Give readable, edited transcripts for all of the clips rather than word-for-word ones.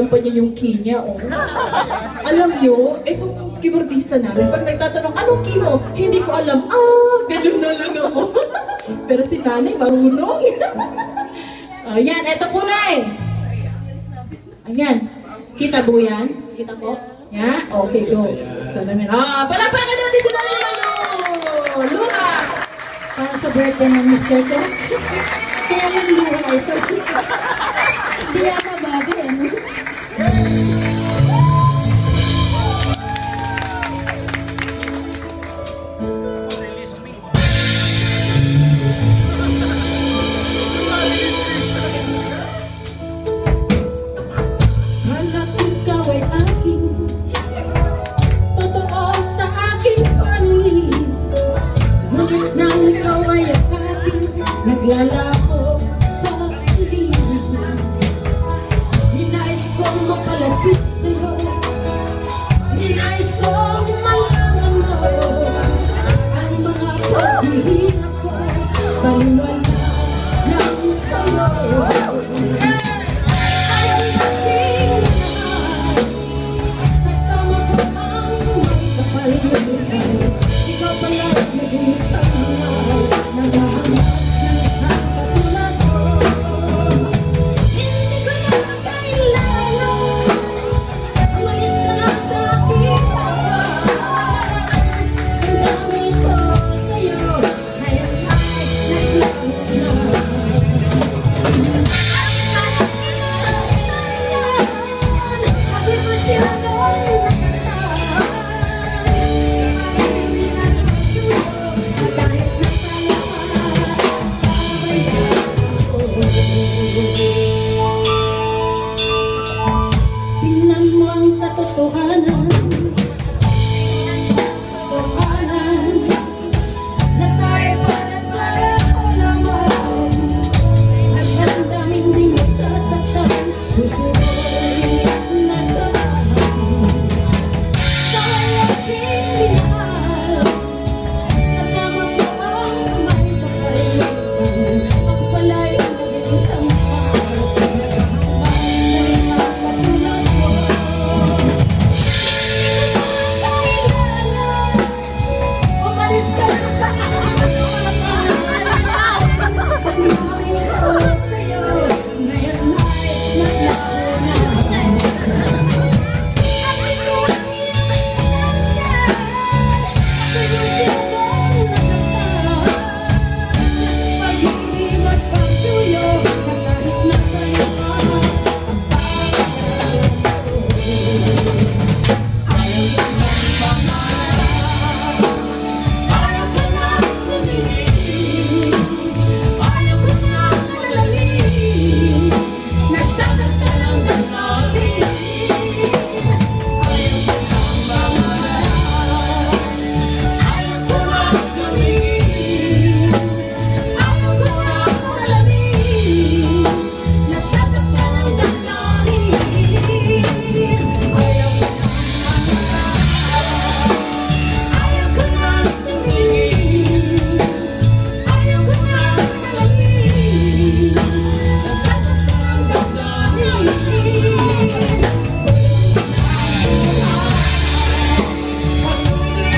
pa niya yung key niya, oh. Alam niyo, itong keyboardista namin, pag nagtatanong, anong key mo? Hindi ko alam. Ganun na lang ako. Pero si nanay, marunong. Ayan, eto po na eh. Ayan. Kita po yan? Kita po? Yeah? Okay, go. Sana namin. Palapakan natin si nanay Luna! Para sa birthday ng Mr. Ko. Kaya yung luha ito. Hindi ako bagay, ano? Hanap ikaw ay aking totoo sa aking paningin. Ngunit nang ikaw ay yakapin, naglalako sa dilim. Ninais kong mapalapit sa'yo, ninais kong malaman mo ang mga paghihirap ko, baliwala lang sa'yo. Ikaw pala nag-iisang mahal, naghahanap ng isang katulad ko. Hindi ko na kailangan umalis ka na sa aking harapan. Ang dami ko sa'yo, ngayon ay naglagot na. Ako'y masyadong nasaktan. Tingnan mo ang katotohanan, na tayo parang pareho lamang. At ang daming di nasasaktan, gusto ko rin nasaktan. Ikaw ay aking minahal, kasama ko ang may kapalitan. Ako pala'y nag-iisang mahal, naghahanap ng isang katulad ko. Umalis ka na sa aking harapan. Ang dami ko sa'yo, ngayon ay naglaho na. Ako'y kulangan, ako'y masyadong nasaktan. Pag-ibig at pagsuyo, kahit nasa lupa ang pagkakataon. Ayaw ko nang pangarap, ayaw ko nang tumingin, ayaw ko nang malalim, nasasaktan ang damdamin. Ayaw ko nang pangarap, ayaw ko nang tumingin, ayaw ko nang malalim, nasasaktan ang damdamin. Ayaw ko nang pangarap, ayaw ko nang tumingin, ayaw ko nang malalim, nasasaktan ang damdamin.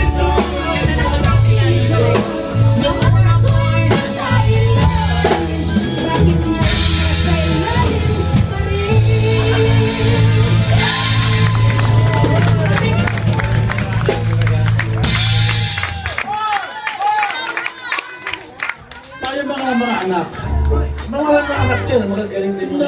Patuloy sa pag-ibig ko, noon ako'y nasa ilalim, bakit nga nasa ilalim pa rin? Tayo mga anak. Mga anak dyan, magagaling din mga